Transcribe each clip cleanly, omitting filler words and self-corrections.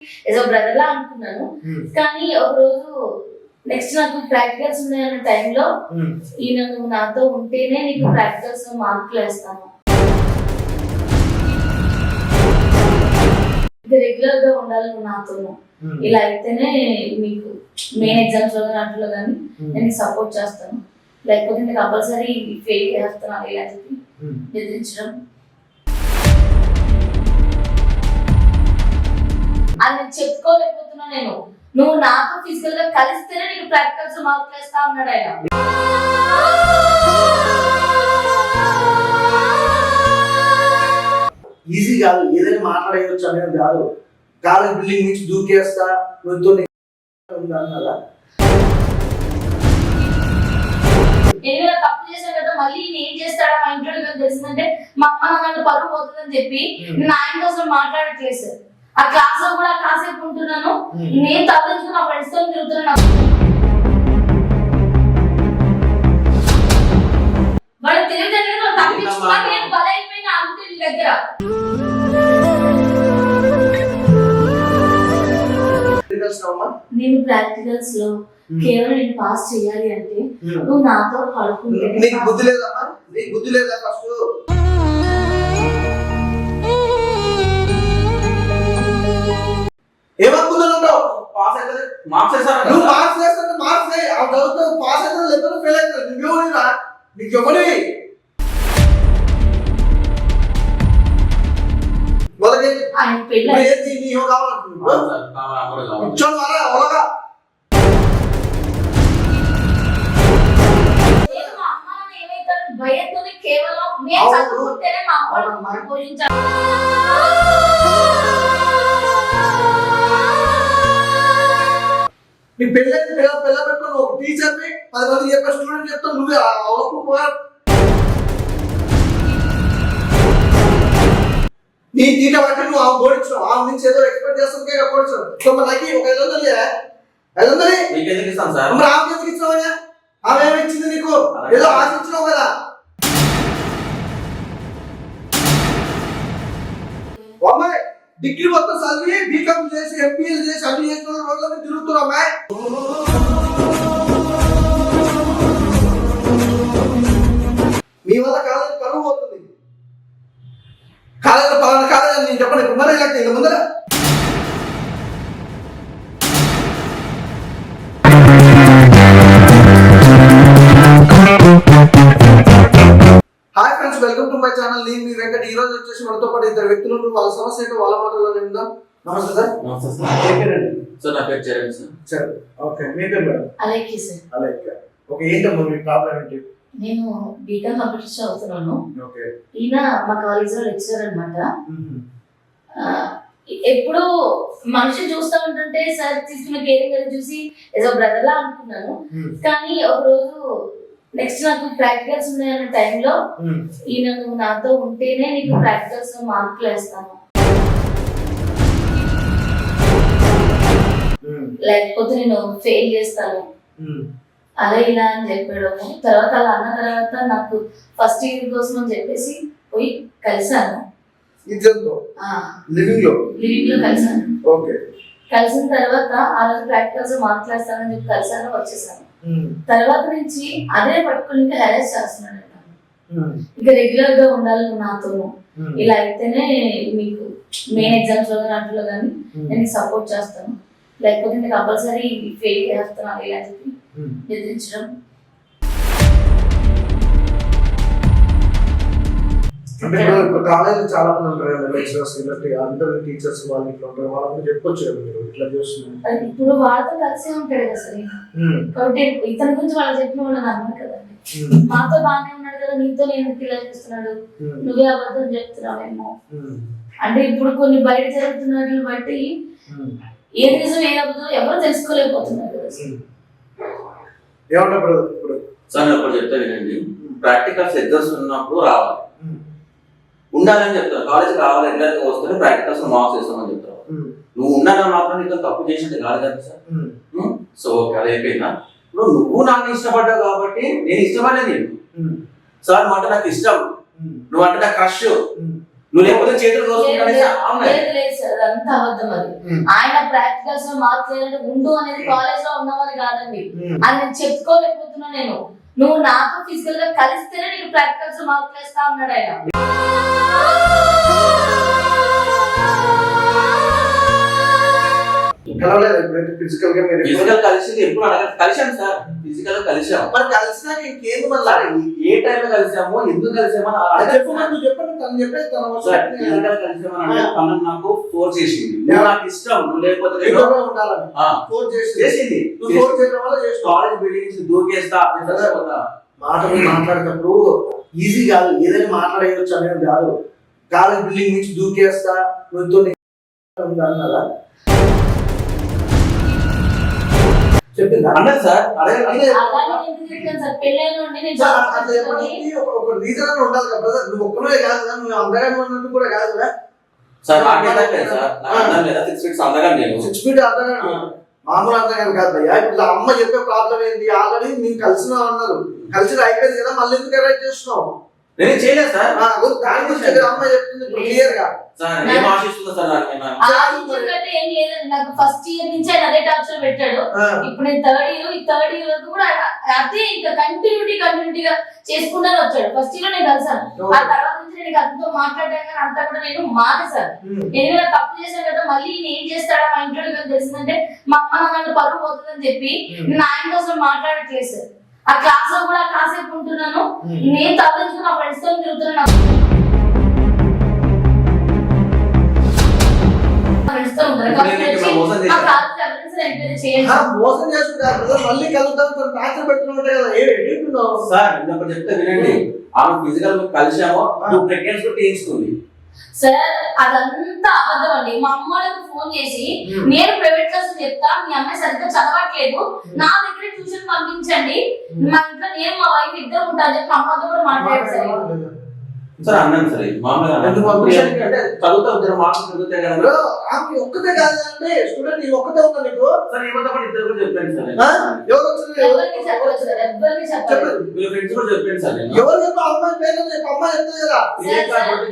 ఏదో బ్రదర్ లా అనుకున్నాను. కానీ ఒక రోజు నెక్స్ట్ నాకు ప్రాక్టికల్స్ ఉన్నాయన్న టైంలో ఈయన నువ్వు నాతో ఉంటేనే నీకు ప్రాక్టికల్స్ మార్కులు వేస్తాను, రెగ్యులర్ గా ఉండాలి నువ్వు నాతోను, ఇలా అయితేనే మీకు మెయిన్ ఎగ్జామ్స్ లో దాంట్లో కానీ నేను సపోర్ట్ చేస్తాను, లేకపోతే నేను కంపల్సరీ ఫెయిల్ చేస్తాను ఇలా చెప్పి బెదిరించడం. అది నేను చెప్పుకోలేకపోతున్నా. నేను నువ్వు నాతో ఫిజికల్ గా కలిస్తేనే నీకు ప్రాక్టికల్స్ మార్కులు వేస్తా ఉన్నాడు ఆయన. ఈజీ కాదు, ఏదైనా మాట్లాడేయచ్చు అనేది కాదు. కాలేజ్ బిల్డింగ్ నుంచి దూకేస్తా నువ్వుతో అన్నారా? నేను తప్పు చేశాను కదా, మళ్ళీ ఏం చేస్తాడా మా ఇంట్లో తెలిసిందంటే మా అమ్మ నన్ను పరువు పోతుందని చెప్పి నేను ఆయనతో అసలు మాట్లాడట్లేదు సార్. ఆ క్లాస్ లో కూడా కాసేపు ఉంటున్నాను, నేను తల్లించుకుని నా ఫ్రెండ్స్ తో తిరుగుతున్నాను. వాడు తెలియదు తప్పించుకున్నా నేను బలైపోయిన అంతే నీ దగ్గర. నేను ప్రాక్టికల్స్ లో కేవలం నేను పాస్ చేయాలి అంటే నువ్వు నాతో పడుకుంటే. నీకు బుద్ధి లేదమ్మా? నీకు బుద్ధి లేదా? ఫస్ట్ ఏమనుకుంటున్నావు? పాస్ అయితే మార్క్స్ వేస్తాను. నువ్వు మార్క్స్ వేస్తాను, మార్క్స్ ఆ చదువుతూ పాస్ అయితే లేకపోతే ఫెయిల్ అవుతావు. నువ్వేమోనిరా? నీకు ఎవరి ఆయన పెళ్ళి భయంతోనే కేవలం నేను చదువుకుంటేనే మా అమ్మ పోషించాను. నీ పెళ్ళైతే పిల్ల పెట్టుకుని ఒక టీచర్ని 10 మందికి చెప్పే స్టూడెంట్ చెప్తావు, నువ్వే అవకపోయా. నీ తీట బట్టి నువ్వు ఆమె ఓడించావు, ఆమె నుంచి ఏదో ఎక్స్పెక్ట్ చేస్తాను ఓడించావు. సో నాకు ఒక 500 మరి ఆమె ఎందుకు ఇచ్చినావా? ఆమె ఏమి ఇచ్చింది నీకు? ఏదో ఆశించినావు కదా. అమ్మాయి డిగ్రీ మొత్తం చదివి బీకామ్ చేసి ఎంపీఎల్ చేసి అన్ని చేసిన రోజుల్లో తిరుగుతున్నా అమ్మాయి. మీ వల్ల కాలేజ్ పరువు పోతుంది. కాలేజ్ పలానా కాలేజ్ అని నేను చెప్పండి. ఇప్పుడు మరి ఇలా ఇక ముందర hi friends, welcome to my channel. నేను మీ వెంకట్. ఈ రోజు వచ్చేసి మనతో పాటు 2 వ్యక్తులు వాళ్ళ సమస్య ఏంటో వాళ్ళ మాటల్లో విందాం. నమస్తే సార్. నమస్తే సార్. నా పేరు చరణ్ సార్. చరణ్. ఓకే, మీ పేరు madam? Alekhya sir. Alekhya. Okay, ఏంటమ్మా మీ ప్రాబ్లం ఏంటి? నేను బీకామ్ కంప్యూటర్స్ చదువుతున్నాను. ఓకే. ఈయన మా కాలేజ్ లో లెక్చరర్ అనమాట. ఎప్పుడు మనిషి చూస్తూ ఉంటుంటే సార్ తీసుకున్న కేరింగ్ అది చూసి ఏదో బ్రదర్ లా అనుకున్నాను. కానీ ఒక రోజు నెక్స్ట్ నాకు ప్రాక్టికల్స్ ఉన్నాయన్న టైంలో ఈయన నువ్వు నాతో ఉంటేనే నీకు ప్రాక్టికల్స్ మార్కులు వేస్తాను, లేకపోతే నేను ఫెయిల్ చేస్తాను, అలా ఇలా అని చెప్పాడు. తర్వాత అలా అన్న తర్వాత నాకు ఫస్ట్ ఇయర్ కోసం అని చెప్పేసి పోయి కలిసాను. లివింగ్ లో కలిసాను. కలిసిన తర్వాత ఆ రోజు ప్రాక్టికల్స్ మార్కులు వేస్తానని చెప్పి కలిసాను, వచ్చేసాను. తర్వాత నుంచి అదే పట్టుకుని ఇంకా హెరాస్ చేస్తున్నాడు. ఇంకా రెగ్యులర్ గా ఉండాలి నువ్వు నాతోను, ఇలా అయితేనే మీకు మెయిన్ ఎగ్జామ్స్ లో దాంట్లో కానీ నేను సపోర్ట్ చేస్తాను, లేకపోతే నేను కంపల్సరీ ఫెయిల్ చేస్తాను ఇలా చెప్పి బెదిరించడం. అంటే ఇప్పుడు కాలేజీలో చాలా మంది ఉంటారు కదా, లెక్చరర్స్ అందరు టీచర్స్ వాళ్ళు ఇట్లా ఉంటారు, వాళ్ళకి చెప్పొచ్చు కదా మీరు ఇట్లా చేస్తున్నారు. ఇప్పుడు వాళ్ళతో కలిసే ఉంటాడు కదా సార్, కాబట్టి ఇతని గురించి వాళ్ళు చెప్పిన వాళ్ళు నమ్మరు కదండి. మాతో బాగానే ఉన్నాడు కదా, నీతో నేను ఇలా చేస్తున్నాడు, నువ్వే అబద్ధం చెప్తున్నావేమో అంటే ఇప్పుడు కొన్ని బయట జరుగుతున్నట్లు బట్టి ఏ నిజం ఏ అబద్ధం ఎవరు తెలుసుకోలేకపోతున్నారు కదా సార్. ఏమంటారు సార్? నేను ఒకటి చెప్తా వినండి. ప్రాక్టికల్స్ ఎగ్జామ్స్ ఉన్నప్పుడు రావాలి, ఉండాలని చెప్తాను. కాలేజ్ రావాలి, రెగ్యులర్గా వస్తే ప్రాక్టికల్స్ మార్క్స్ వేస్తామని చెప్తావు. నువ్వు ఉండాలని మాత్రం నీతో తప్పు చేసినట్టు కాదు కదా సార్. సో ఓకే, అది అయిపోయిందా? ఇప్పుడు నువ్వు నన్ను ఇష్టపడ్డావు కాబట్టి నేను ఇష్టపడలేదు. నేను సార్ నువ్వు అంటే నాకు ఇష్టం, నువ్వు అంటే నాకు క్రష్, నువ్వు లేకపోతే చేతులు కోసుకుంటానే అవునా లేదు సార్, అదంతా అబద్ధం అది. ఆయన ప్రాక్టికల్స్ లో మార్క్స్ లేదంటే ఉండు అనేది కాలేజ్ లో ఉన్నవారు కాదండి, అని నేను చెప్పుకోలేకపోతున్నా. నేను నువ్వు నాతో ఫిజికల్ గా కలిస్తేనే నీకు ప్రాక్టికల్స్ లో మార్క్స్ వేస్తా ఉన్నాడు ఆయన. ఫిజికల్ గా మీరు ఫిజికల్ కలిసింది ఎప్పుడు కలిసాం సార్, ఫిజికల్ గా కలిసాం. మరి కలిసినాక ఇంకేంది మళ్ళీ ఏ టైంలో కలిసామో ఎందుకు కలిసామో చెప్పండి చెప్పండి. తను చెప్పేది ఫిజికల్ కలిసామని తను నాకు ఫోర్స్ చేసింది. నువ్వు నాకు ఇష్టం, నువ్వు లేకపోతే చేసింది. కాలేజ్ బిల్డింగ్ నుంచి దూకేస్తా మాటలు మాట్లాడేటప్పుడు ఈజీ కాదు, ఏదైనా మాట్లాడేయచ్చు అనేది కాదు. కాలేజ్ బిల్డింగ్ నుంచి దూకేస్తా నువ్వు అన్నారా? చెప్పిందా అన్నది సార్. ఒక రీజన్ అని ఉండాలి కదా బ్రదర్. నువ్వు ఒక్కనే కాదు కదా, నువ్వు అందగా ఉన్నట్టు కూడా కాదు కదా సార్. సార్ 6 ఫీట్స్ అందగా నేను 6 ఫీట్ అందగా మామూలు అందగాని కాదు భయ్యా. ఇప్పుడు అమ్మ చెప్పే ప్రాబ్లం ఏంటి? ఆల్రెడీ మేము కలిసినా అన్నారు, కలిసి అయిపోయింది కదా, మళ్ళీ ఎందుకు అరేంజ్ చేస్తున్నావు? నేను చేయలేదు సార్. దాని గురించి అమ్మ చెప్తుంది క్లియర్ గా. ఏం ఆశిస్తుందా సార్? ఏం లేదండి, నాకు ఫస్ట్ ఇయర్ నుంచి ఆయన అదే టార్చర్ పెట్టాడు. ఇప్పుడు నేను థర్డ్ ఇయర్ వరకు కూడా అదే ఇంకా కంటిన్యూటీగా చేసుకుంటానే వచ్చాడు. ఫస్ట్ ఇయర్ నేను కలిసాను, ఆ తర్వాత నుంచి నేను అతనితో మాట్లాడాను కానీ అంతా కూడా నేను మానేశాను. ఎందుకంటే తప్పు చేశాను కదా, మళ్ళీ నేను ఏం చేస్తాడా మా ఇంట్లో తెలిసిందంటే మా అమ్మ నాన్న పరువు పోతుందని చెప్పి నేను ఆయనతో అసలు మాట్లాడట్లేదు సార్. ఆ క్లాస్ లో కూడా కాసేపు ఉంటున్నాను, నేను తరలించుకుని నా ఫ్రెండ్స్ తో తిరుగుతున్నాను. మోసం చేస్తున్నారు మళ్ళీ కలుద్దాం టార్చర్ పెట్టుకుంటే కదా. ఏంటున్నావు సార్? ఇంకొకటి చెప్తే వినండి. ఆమె ఫిజికల్ కలిసామో నువ్వు ప్రెగ్నెన్సీ కూడా చేయించుకుంది సార్. అదంతా అబద్ధం అండి. మా అమ్మలకు ఫోన్ చేసి నేను ప్రైవేట్ క్లాస్ చెప్తా, మీ అమ్మాయి సరిగ్గా చదవట్లేదు, నా దగ్గర ట్యూషన్ పంపించండి, మా ఇంట్లో నేను మా వైఫ్ ఇద్దరు ఉంటాను చెప్పి మా అమ్మతో కూడా మాట్లాడారు సార్. సార్ అన్నాను సార్. మామూలుగా అంటే చదువుతా ఇద్దరు మార్క్స్ చదువుతాయి కదా. ఒక్కటే కాదంటే స్టూడెంట్ ఇది ఒక్కటే ఉందా నీకు? సార్ ఏమంతా కూడా ఇద్దరు కూడా చెప్పాను సార్. ఎవరికి చెప్పలేదు సార్, ఎవరికి చెప్పలేదు. మీ ఫ్రెండ్స్ కూడా చెప్పాను సార్. ఎవరు చెప్పి అమ్మాయి పేరు అమ్మాయి చెప్తుంది కదా.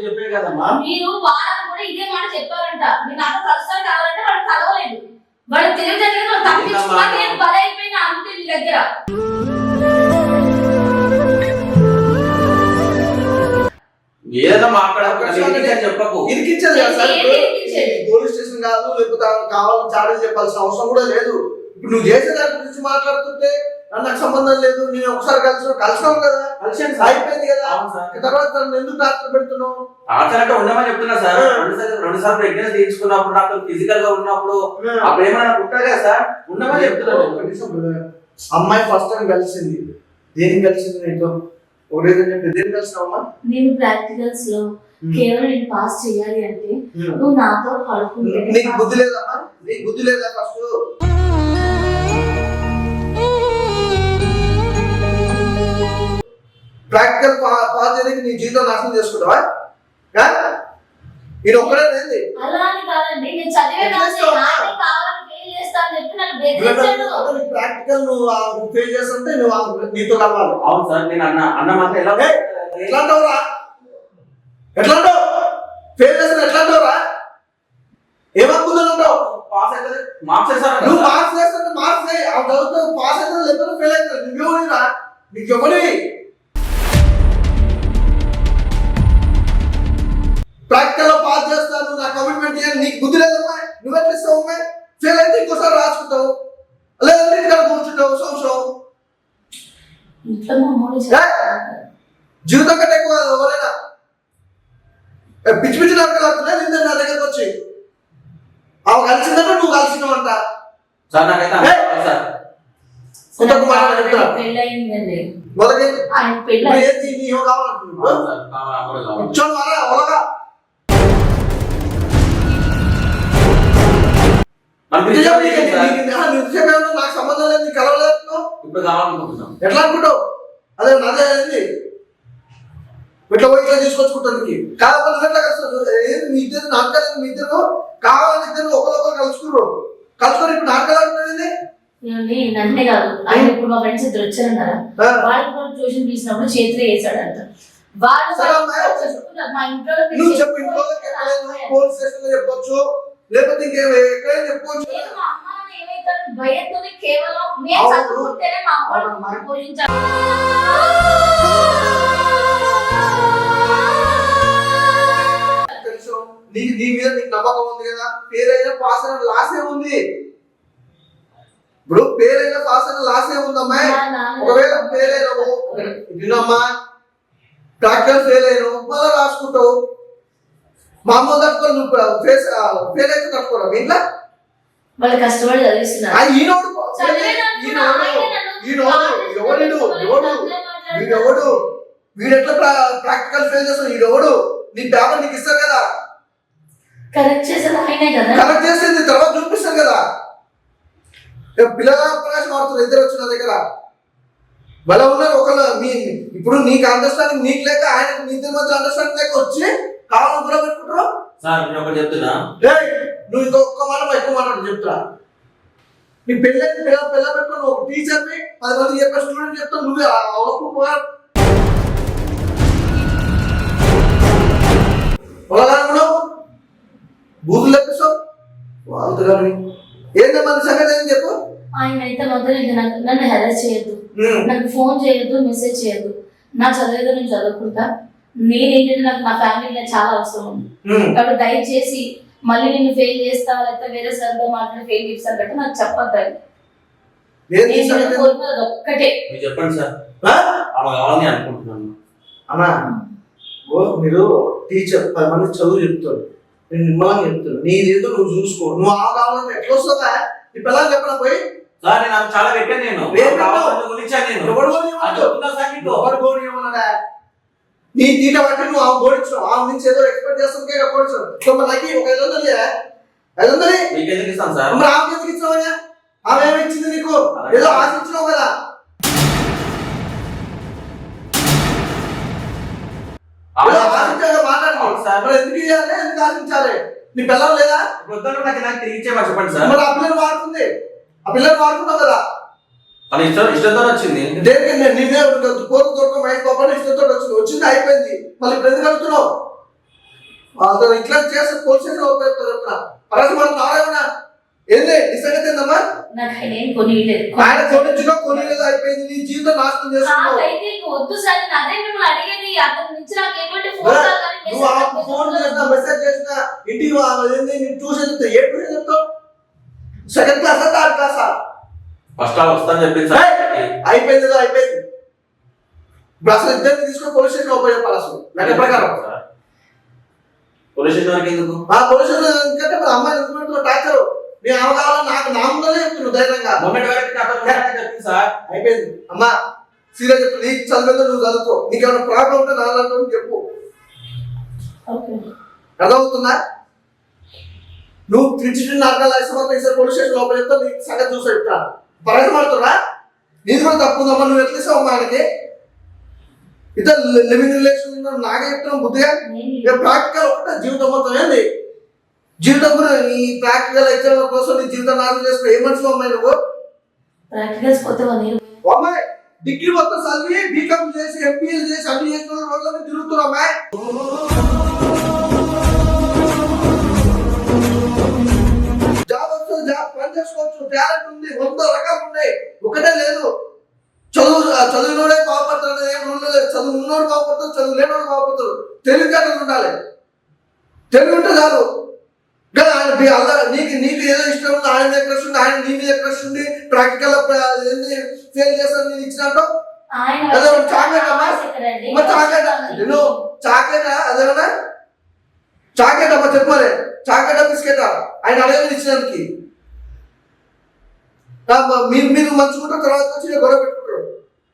చెప్పే కదమ్మా. మీరు వాళ్ళని కూడా ఇదే మాట చెప్పారంట. మీరు నాతో కలుస్తారు కావాలంటే వాళ్ళు కలవలేదు, వాళ్ళు తెలియజేయలేదు, తప్పించుకున్నా నేను బలైపోయినా అంతే మీ దగ్గర. ఏదైనా మాట్లాడాలి చెప్పకు. ఇరికించేది పోలీస్ స్టేషన్ కాదు, లేకపోతే కావాలని చాడీలు చెప్పాల్సిన అవసరం కూడా లేదు. ఇప్పుడు నువ్వు చేసే దాని గురించి మాట్లాడుతుంటే నాకు సంబంధం లేదు, నేను ఒకసారి కలిసినావు కదా, అయిపోయింది కదా, తర్వాత నన్ను ఎందుకు డాక్టర్ పెడుతున్నావు? ఆచరణ ఉండమని చెప్తున్నా సార్. రెండు సార్లు ప్రెగ్నెన్సీ తీర్చుకున్నప్పుడు నాకు ఫిజికల్ గా ఉన్నప్పుడు అప్పుడు ఏమైనా ఉంటారు కదా సార్, ఉండమని చెప్తున్నాను. అమ్మాయి ఫస్ట్ టైం కలిసింది, దేనికి కలిసింది నీతో? నేను ప్రాక్టికల్స్ లో కేవలం నేను పాస్ చేయాలి అంటే నువ్వు నాతో పడుకుంటే. నీకు బుద్ధి లేదమ్మా? నీకు బుద్ధి లేదా? ఫస్ట్ ప్రాక్టికల్ పాస్ చేయడానికి నీ జీవితం నాశనం చేసుకుంటావా? ఇది ఒక్కడే లేదు. అలా అని కాదండి, నేను చదివే ప్రాక్టికల్ నువ్వు ఫెయిల్ చేస్తుంటే నువ్వు నీతో కలవాలి. అవును సార్. నేను అన్న మాత్రం ఎలా ఎట్లా అంటావురా? ఎట్లా అంటావు? ఫెయిల్ చేస్తే ఎట్లా అంటావురా? ఏమనుకుందని ఉంటావు? పాస్ అయితే మార్క్స్ వేస్తాను. నువ్వు మార్క్స్ వేస్తుంటే మార్క్స్ చదువుతావు, పాస్ అయితే లేకపోతే ఫెయిల్ అవుతావు. నువ్వేమోరా? నీకు ఎవరి ప్రాక్టికల్ లో పాస్ చేస్తాను నా కమిట్మెంట్ చేయాలి. నీకు బుద్ధి లేదమ్మా? నువ్వెట్లా ఇస్తావు అమ్మాయి? ఫెయిల్ అయితే ఇంకోసారి రాసుకుంటావు, లేదంటే ఇక్కడ కూర్చుంటావు సంవత్సరం. జీవితం కంటే ఎక్కువ ఎవరైనా పిచ్చి పిచ్చి నడకలాడుతున్నా నిన్న నా దగ్గరకు వచ్చి ఆమె కలిసిందంటే నువ్వు కలిసినావంట. నాకు సంబంధం లేదు, నీకు కలవలేదు, ఎట్లా అనుకుంటావు? అదే నాదే అయింది. ఇట్లా పోయి ఇట్లా తీసుకొచ్చుకుంటానికి కావాలని ఎట్లా కలుస్తారు? మీ ఇద్దరు నాటకాలు, మీ ఇద్దరు కావాలని ఇద్దరు ఒకరొకరు కలుసుకొని ఇప్పుడు నాటకాలు అంటున్నది. నన్నే కాదు, ఆయన ఇప్పుడు మా ఫ్రెండ్స్ ఇద్దరు వచ్చారన్నారా, వాళ్ళు కూడా ట్యూషన్ తీసినప్పుడు చేతిలో వేసాడంట. వాళ్ళు సరే అమ్మాయి, చెప్పుకున్నారు, మా ఇంట్లో నువ్వు చెప్పు, ఇంట్లో పోలీస్ స్టేషన్ లో చెప్పొచ్చు, లేకపోతే ఎక్కడైనా చెప్పుకోవచ్చు. నేను మా అమ్మ నాన్న ఏమైతారు భయంతోనే కేవలం నేను అవును. చదువుకుంటేనే మా అమ్మ అవునమ్మా. పోషించాలి. తెలుసు నీ మీద నీకు నమ్మకం ఉంది కదా, పేరైనా పాస్ అయిన లాసే ఉంది. ఇప్పుడు పేరైనా పాస్ అయిన లాసే ఉందమ్మాయి. మా నాన్న ఒకవేళ ఫెయిల్ అయినావు వినమ్మా, ప్రాక్టికల్ ఫెయిల్ అయినావు మళ్ళీ రాసుకుంటావు. మా అమ్మ తట్టుకోవాలి, నువ్వు ఫెయిల్ అయితే తట్టుకోరా మీ ఇంట్లో. వాళ్ళు కష్టపడి చదివిస్తున్నారు. ఈనోడు వీడెవడు వీడెట్లా ప్రాక్టికల్ ఫెయిల్ చేస్తాడు, వీడెవడు నీ పేపర్ నీకు ఇస్తారు కదా, కరెక్ట్ చేసేది ఆయనే కదా. కరెక్ట్ చేసేది తర్వాత చూపిస్తారు కదా. పిల్లల అవకాశం ఆడుతున్నారు ఇద్దరు వచ్చిన దగ్గర భలే ఉన్నారు ఒకళ్ళు. మీ ఇప్పుడు నీకు అండర్స్టాండింగ్ నీకు లేక ఆయనకు మీ ఇద్దరి మధ్య అండర్స్టాండింగ్ లేక వచ్చి కావాలని దూరం పెట్టుకుంటారు. సార్ నేను ఒకటి చెప్తున్నా, నువ్వు ఇంకొక మాట ఎక్కువ మాట చెప్తా. నీ పెళ్ళైన పిల్ల పెట్టుకుని ఒక టీచర్ని 10 మందికి చెప్పే స్టూడెంట్ చెప్తావు, నువ్వే అవకపోగా బూతులు తెప్పిస్తావు వాళ్ళతో కానీ. ఏంటమ్మా నీ సంగతి ఏం చెప్పు. ఆయన అయితే మొదలు నన్ను హెరాస్ చేయొద్దు, నాకు ఫోన్ చేయొద్దు, మెసేజ్ చేయొద్దు, నా చదివేదో నేను చదువుకుంటా, నేనేంటంటే నాకు నా ఫ్యామిలీ చాలా అవసరం ఉంది కాబట్టి దయచేసి మళ్ళీ నేను ఫెయిల్ చేస్తావా లేకపోతే వేరే సార్తో మాట్లాడి ఫెయిల్ చేస్తాను అంటే నాకు చెప్పొద్దు. కోరుకున్నది ఒక్కటే, మీరు చెప్పండి సార్, ఆమె కావాలని అనుకుంటున్నాను. అన్నా మీరు టీచర్ 10 మంది చదువు చెప్తాడు, నేను నిమ్మలంగా చెప్తాను, నీదేదో నువ్వు చూసుకో. నువ్వు కావాలంటే ఎట్లా వస్తుందా నీ పిల్లలు చెప్పడం పోయి. సార్ నేను ఆమె చాలా పెట్టాను, నేను నీ తీట బట్టి నువ్వు ఆమె గోడించావు, ఆమె నుంచి ఏదో ఎక్స్పెక్ట్ చేస్తుంటే గోడించావు. నాకు ఒక 500 మీకు ఎందుకు ఇస్తాను సార్? మరి ఆమె ఎందుకు ఇచ్చినావా? ఆమె ఏమి ఇచ్చింది నీకు? ఏదో ఆశించినావు కదా. మాట్లాడుకో, ఎందుకు ఇవ్వాలి, ఎందుకు ఆశించాలి? నీ పిల్లలు లేదా? నాకు తిరిగి ఇచ్చేమని చెప్పండి సార్. మరి ఆ పిల్లలు వాడుతుంది, ఆ పిల్లలు వాడుతున్నావు కదా. అని ఇష్టంతో వచ్చింది, దేనికి నిన్నే కోరుకు దొరక మైండ్ పోకుండా ఇష్టంతో వచ్చింది అయిపోయింది. మళ్ళీ ఇప్పుడు ఎందుకు అడుగుతున్నావు? వాళ్ళతో ఇట్లా చేస్తే పోలీస్ స్టేషన్ చెప్తున్నా పరాజు మనం నారాయణ ఏంది నీ సంగతి ఏందమ్మా? ఆయన కొనించుకో కొనిలేదు అయిపోయింది, నీ జీవితం నాశనం చేసుకున్నావు. వద్దు సార్, అదే మిమ్మల్ని అడిగేది. అతని నుంచి నాకు ఎటువంటి ఫోన్ చేసినా మెసేజ్ చేసినా ఇంటికి ఏంది నేను ట్యూషన్ చెప్తా. ఏ ట్యూషన్ చెప్తావు? సెకండ్ క్లాసా థర్డ్ క్లాసా? ఫస్ట్ వస్తాను చెప్పింది సార్. అయిపోయింది అయిపోయింది. ఇప్పుడు అసలు ఇద్దరిని తీసుకొని పోలీస్ స్టేషన్ ఓపెన్ చెప్పాలి. అసలు లెక్క ప్రకారం పోలీస్ స్టేషన్ వరకు ఎందుకు? పోలీస్ స్టేషన్ ఎందుకంటే మరి అమ్మాయి ఎందుకు పెడుతున్నా టార్చర్. నేను ఆమె కావాలని నాకు నా ముందరే చెప్తున్నాను ధైర్యంగా. చెప్పింది సార్. అయిపోయింది అమ్మా, సీరియస్ చెప్తా. నీకు చదివేదో నువ్వు చదువుకో, నీకేమైనా ప్రాబ్లం ఉంటే నాలుగు చెప్పు. అర్థమవుతుందా? నువ్వు చిన్న అర్థాలు వేస్తే పోలీస్ స్టేషన్ ఓపెన్ చెప్తా, నీ సంగతి చూసా చెప్తా. పరగమాడుతున్నా నీది కూడా తప్పు ఉందమ్మా. నువ్వు ఎట్లా ఇస్తావు అమ్మా ఆయనకి? ఇద్దరు లివింగ్ రిలేషన్ నాకే చెప్తున్నావు బుద్ధిగా. ప్రాక్టికల్ ఒకటే జీవితం మొత్తం ఏంది జీవితం కూడా నీ ప్రాక్టికల్ ఎగ్జామ్ కోసం నీ జీవితం నాశనం చేసుకుని ఏ మనిషి అమ్మాయి నువ్వు? అమ్మాయి డిగ్రీ మొత్తం చదివి బీకామ్ చేసి ఎంపీఎల్ చేసి అన్ని చేసిన రోజులు తిరుగుతున్నా అమ్మాయి. జాబ్ వస్తుంది, జాబ్ పని చేసుకోవచ్చు, టాలెంట్ ఉంది, 100 రకాలు ఉన్నాయి, ఒకటే లేదు. చదువులోనే బాగుపడతాడు, ఏం రూల్ లేదు. చదువు ఉన్నోడు బాగుపడతాడు, చదువు లేనోడు బాగుపడతాడు. తెలివితేటలు ఉండాలి, తెలివి ఉంటే చాలు. నీకు ఏదో ఇష్టం ఉంది, ఆయన మీద క్రష్ ఉంది, ఆయన నీ మీద క్రష్ ఉంది, ప్రాక్టికల్ ఫెయిల్ చేస్తాను నేను ఇచ్చినట్టు చాక్లెట్ అమ్మా. చాక్లెట్ నేను చాక్లెట్ అదేమన్నా చాక్లెట్ అమ్మా చెప్పలే, చాక్లెట్ బిస్కెట్ ఆయన అడగని ఇచ్చినందుకు. మీరు మంచుకుంటారు, తర్వాత వచ్చి గొడవ పెట్టుకుంటారు.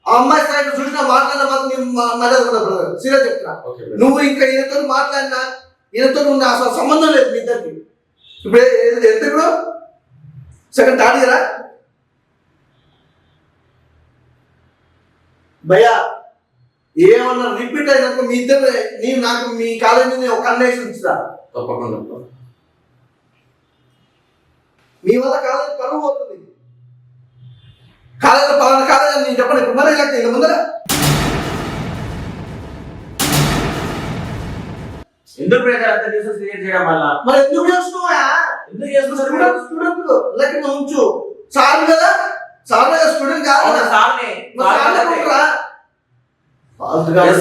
ఆ అమ్మాయి సైడ్ చూసినా మాట్లాడినా మాత్రం నేను మర్యాద సీరియస్ చెప్తున్నా. నువ్వు ఇంకా ఈయనతో మాట్లాడినా ఈయనతో ఉన్న అసలు సంబంధం లేదు మీ ఇద్దరికి. ఇప్పుడు ఎంత ఇప్పుడు సెకండ్ థర్డ్ ఇయరా భయ్యా? ఏమన్నా రిపీట్ అయినాక మీ ఇద్దరు నేను నాకు మీ కాలేజీ ఒక కండిషన్ ఇచ్చుదా? తప్పకుండా. మీ వల్ల కాలేజీ పరువు పోతుంది. కాలేజీ పలానా కాలేజీ నేను చెప్పండి ఇప్పుడు మరి ఇలా ముందర ఎందుకు బ్రదర్ అంత న్యూసెన్స్ క్రియేట్ చేయడం వల్ల? మరి ఎందుకు చేస్తున్నావా? ఎందుకు చేస్తున్నారు? స్టూడెంట్ లెక్క ఉంచు. సార్ కదా, సార్ స్టూడెంట్ కాదు కదా. సార్ని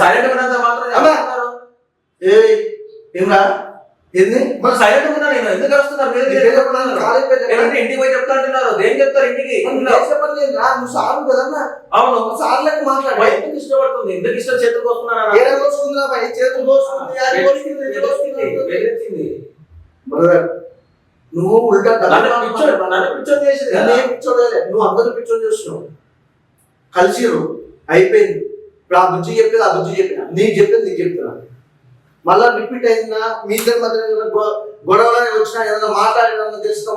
సైలెంట్ ఉన్నంత మాత్రం చేస్తున్నారు. ఏమరా ఏంది మరి సైలెంట్ ఉన్నా నేను ఎందుకు వస్తున్నారు? ఇంటికి పోయి చెప్తా అంటున్నారు. దేని చెప్తారు ఇంటికి? చెప్పలేదు. నువ్వు సార్ కదన్నా. అవును, సార్ లెక్క మాట్లాడు. ఎందుకు ఇష్టపడుతుంది? ఎందుకు ఇష్టం? చేతులు కోసుకున్నాను కోసుకుందా భయ, చేతులు కోసుకుంది. బ్రదర్ నువ్వు ఉల్టా పిచ్చోడు చేసింది. పిచ్చోడలే, నువ్వు అందరూ పిచ్చోడు చేస్తున్నావు. కలిసిరు అయిపోయింది. ఇప్పుడు ఆ బుజ్జి చెప్పేది, ఆ బుజ్జి చెప్పిన, నీకు చెప్పేది నీకు చెప్తున్నా. మళ్ళా రిపీట్ అయిందా? మీ ఇద్దరి మధ్య గొడవలు వచ్చినా, ఏదైనా మాట్లాడినా తెలిసిన